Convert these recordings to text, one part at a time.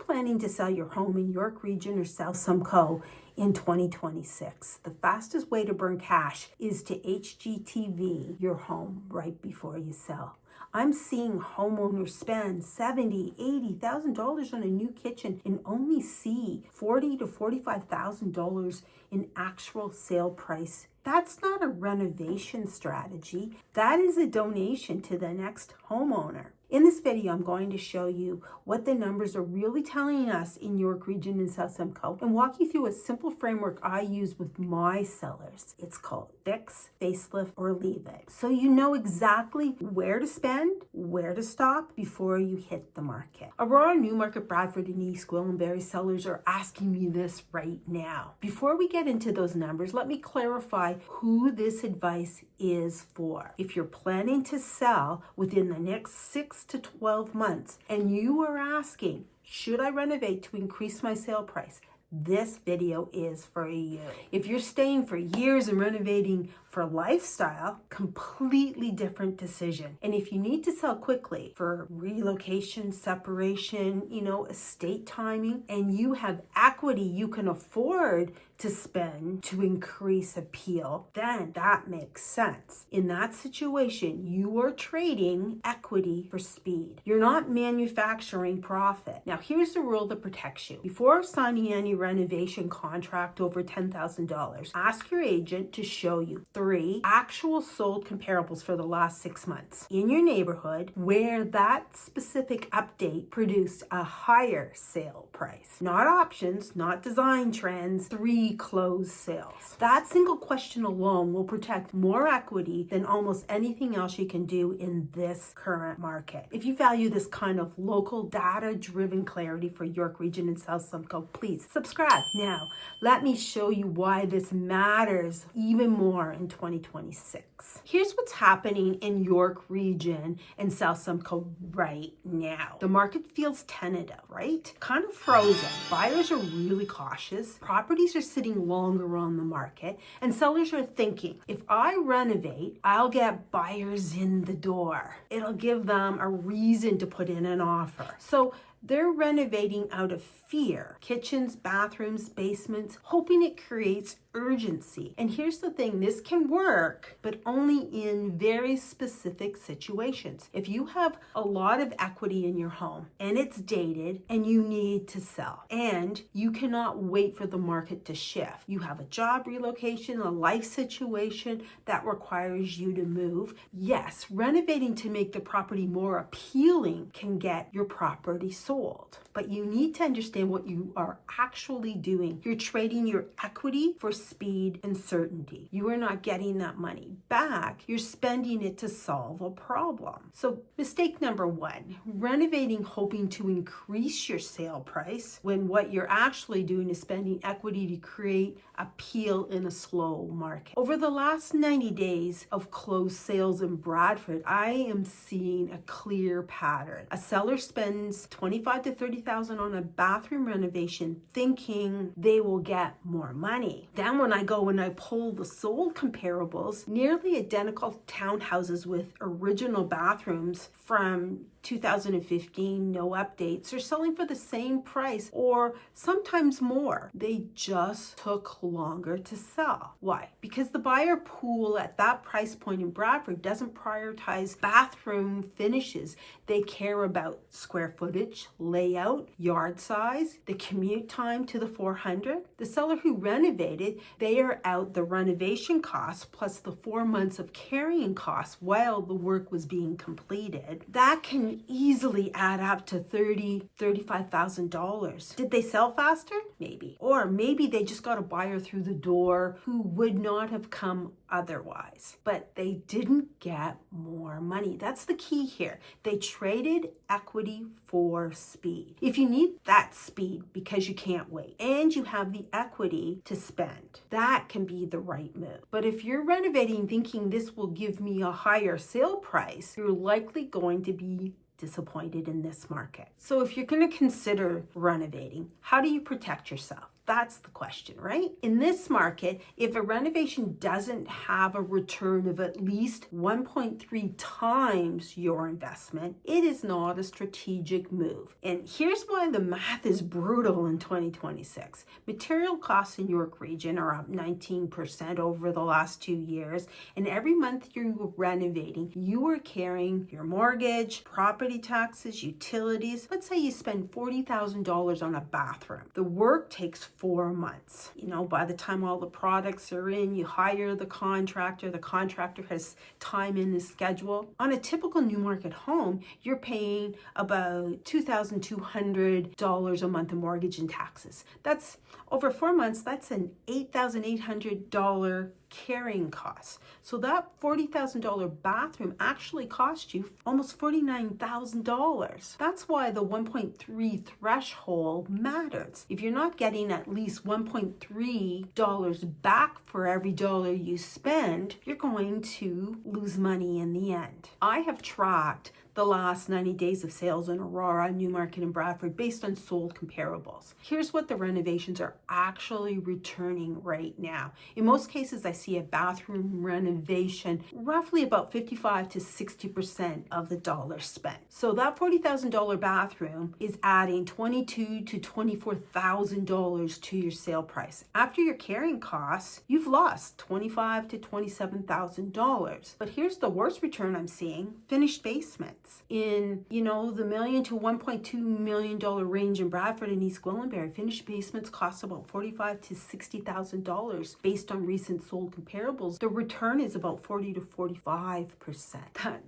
planning to sell your home in York Region or South Simcoe in 2026, the fastest way to burn cash is to HGTV your home right before you sell. I'm seeing homeowners spend $70,000, $80,000 on a new kitchen and only see $40,000 to $45,000 in actual sale price. That's not a renovation strategy. That is a donation to the next homeowner. In this video, I'm going to show you what the numbers are really telling us in York Region and South Simcoe and walk you through a simple framework I use with my sellers. It's called Fix, Facelift, or Leave It. So you know exactly where to spend, where to stop before you hit the market. Aurora, Newmarket, Bradford, and East Gwillimbury sellers are asking me this right now. Before we get into those numbers, let me clarify who this advice is for. If you're planning to sell within the next 6 to 12 months and you are asking, should I renovate to increase my sale price? This video is for you. If you're staying for years and renovating for lifestyle, completely different decision. And if you need to sell quickly for relocation, separation, estate timing, and you have equity you can afford to spend to increase appeal, then that makes sense. In that situation, you are trading equity for speed. You're not manufacturing profit. Now, here's the rule that protects you. Before signing any renovation contract over $10,000, ask your agent to show you 3 actual sold comparables for the last 6 months in your neighborhood where that specific update produced a higher sale price. Not options, not design trends, 3 closed sales. That single question alone will protect more equity than almost anything else you can do in this current market. If you value this kind of local data-driven clarity for York Region and South Simcoe, please subscribe. Now, let me show you why this matters even more in 2026. Here's what's happening in York Region and South Simcoe right now. The market feels tentative, right? Kind of frozen. Buyers are really cautious. Properties are sitting longer on the market, and sellers are thinking, if I renovate, I'll get buyers in the door. It'll give them a reason to put in an offer. So they're renovating out of fear. Kitchens, bathrooms, basements, hoping it creates urgency. And here's the thing, this can work, but only in very specific situations. If you have a lot of equity in your home and it's dated and you need to sell and you cannot wait for the market to shift, you have a job relocation, a life situation that requires you to move, yes, renovating to make the property more appealing can get your property sold. But you need to understand what you are actually doing. You're trading your equity for speed and certainty. You are not getting that money back. You're spending it to solve a problem. So mistake number 1, renovating hoping to increase your sale price when what you're actually doing is spending equity to create appeal in a slow market. Over the last 90 days of closed sales in Bradford, I am seeing a clear pattern. A seller spends $25,000 to $30,000 on a bathroom renovation thinking they will get more money. Then when I go and I pull the sold comparables, nearly identical townhouses with original bathrooms from 2015, no updates, are selling for the same price or sometimes more. They just took longer to sell. Why? Because the buyer pool at that price point in Bradford doesn't prioritize bathroom finishes. They care about square footage, layout, yard size, the commute time to the 400. The seller who renovated, they are out the renovation costs plus the 4 months of carrying costs while the work was being completed. That can easily add up to $30,000, $35,000. Did they sell faster? Maybe. Or maybe they just got a buyer through the door who would not have come otherwise. But they didn't get more money. That's the key here. They traded equity for speed. If you need that speed because you can't wait and you have the equity to spend, that can be the right move. But if you're renovating thinking this will give me a higher sale price, you're likely going to be disappointed in this market. So if you're going to consider renovating, how do you protect yourself? That's the question, right? In this market, if a renovation doesn't have a return of at least 1.3 times your investment, it is not a strategic move. And here's why the math is brutal in 2026. Material costs in York Region are up 19% over the last 2 years, and every month you're renovating, you are carrying your mortgage, property taxes, utilities. Let's say you spend $40,000 on a bathroom. The work takes 4 months. By the time all the products are in, you hire the contractor has time in his schedule. On a typical Newmarket home, you're paying about $2,200 a month in mortgage and taxes. That's over 4 months, that's an $8,800 carrying cost. So that $40,000 bathroom actually cost you almost $49,000. That's why the 1.3 threshold matters. If you're not getting at least $1.3 back for every dollar you spend, you're going to lose money in the end. I have tracked the last 90 days of sales in Aurora, Newmarket, and Bradford based on sold comparables. Here's what the renovations are actually returning right now. In most cases, I see a bathroom renovation roughly about 55 to 60% of the dollar spent. So that $40,000 bathroom is adding $22,000 to $24,000 to your sale price. After your carrying costs, you've lost $25,000 to $27,000. But here's the worst return I'm seeing: finished basements. In the $1 million to $1.2 million range in Bradford and East Gwillimbury, finished basements cost about $45,000 to $60,000 based on recent sold comparables. The return is about 40 to 45%.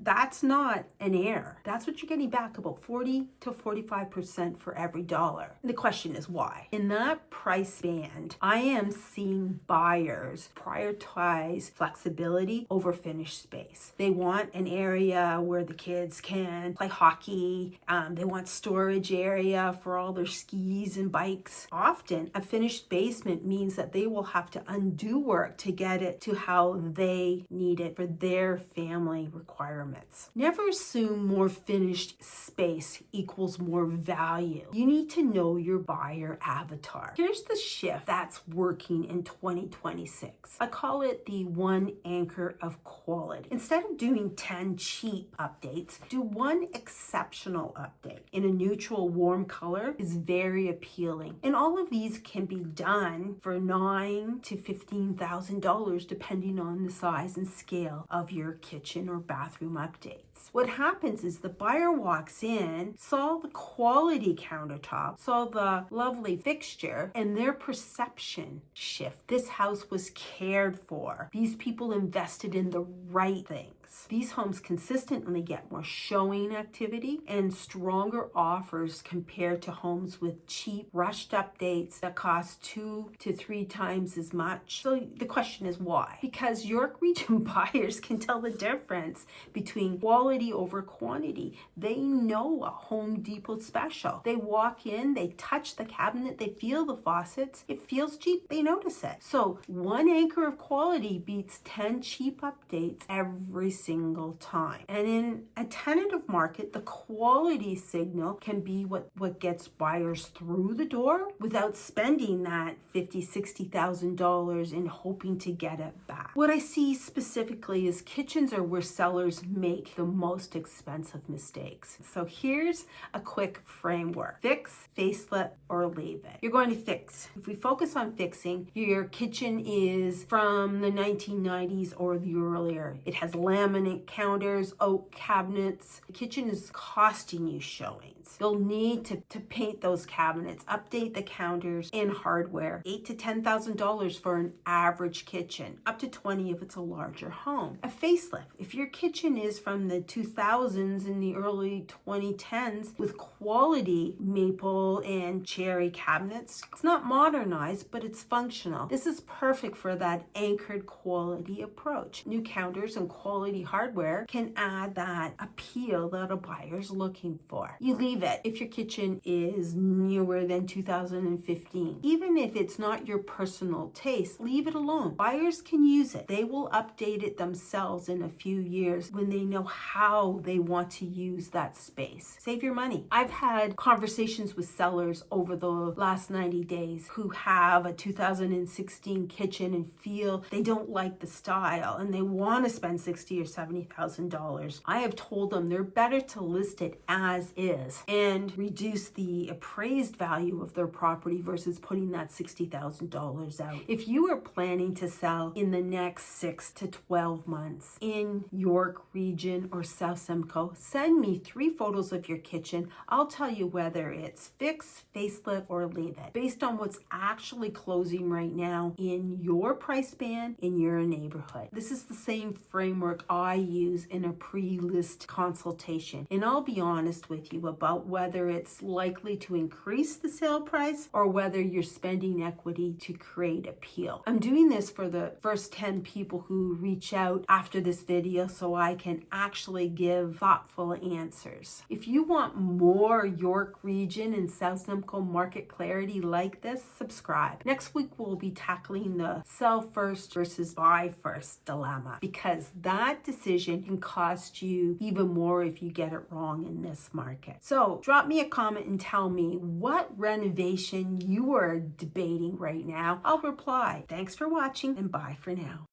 That's not an error. That's what you're getting back, about 40 to 45% for every dollar. The question is why? In that price band, I am seeing buyers prioritize flexibility over finished space. They want an area where the kids can play hockey. They want storage area for all their skis and bikes. Often, a finished basement means that they will have to undo work to get it to how they need it for their family requirements. Never assume more finished space equals more value. You need to know your buyer avatar. Here's the shift that's working in 2026. I call it the one anchor of quality. Instead of doing 10 cheap updates, do one exceptional update in a neutral warm color is very appealing. And all of these can be done for $9,000 to $15,000 depending on the size and scale of your kitchen or bathroom updates. What happens is the buyer walks in, saw the quality countertop, saw the lovely fixture, and their perception shift. This house was cared for. These people invested in the right things. These homes consistently get more showing activity and stronger offers compared to homes with cheap, rushed updates that cost 2 to 3 times as much. So the question is why? Because York Region buyers can tell the difference between quality over quantity. They know a Home Depot special. They walk in, they touch the cabinet, they feel the faucets. It feels cheap, they notice it. So one anchor of quality beats 10 cheap updates every single time. And in a tentative market, the quality signal can be what gets buyers through the door without spending that $50,000, $60,000 in hoping to get it back. What I see specifically is kitchens are where sellers make the most expensive mistakes. So here's a quick framework: fix, facelift, or leave it. You're going to fix. If we focus on fixing, your kitchen is from the 1990s or the earlier. It has laminate counters, oak cabinets. The kitchen is costing you showings. You'll need to paint those cabinets, update the counters and hardware. $8,000 to $10,000 for an average kitchen, up to $20,000 if it's a larger home. A facelift: if your kitchen is from the 2000s and the early 2010s with quality maple and cherry cabinets, it's not modernized, but it's functional. This is perfect for that anchored quality approach. New counters and quality hardware can add that appeal that a buyer's looking for. You leave leave it if your kitchen is newer than 2015. Even if it's not your personal taste, leave it alone. Buyers can use it. They will update it themselves in a few years when they know how they want to use that space. Save your money. I've had conversations with sellers over the last 90 days who have a 2016 kitchen and feel they don't like the style and they want to spend $60,000 or $70,000. I have told them they're better to list it as is and reduce the appraised value of their property versus putting that $60,000 out. If you are planning to sell in the next 6 to 12 months in York region or South Simcoe, send me 3 photos of your kitchen. I'll tell you whether it's fix, facelift, or leave it based on what's actually closing right now in your price band in your neighborhood. This is the same framework I use in a pre-list consultation, and I'll be honest with you about whether it's likely to increase the sale price or whether you're spending equity to create appeal. I'm doing this for the first 10 people who reach out after this video so I can actually give thoughtful answers. If you want more York region and South Simcoe market clarity like this, subscribe. Next week we'll be tackling the sell first versus buy first dilemma, because that decision can cost you even more if you get it wrong in this market. So drop me a comment and tell me what renovation you are debating right now. I'll reply. Thanks for watching and bye for now.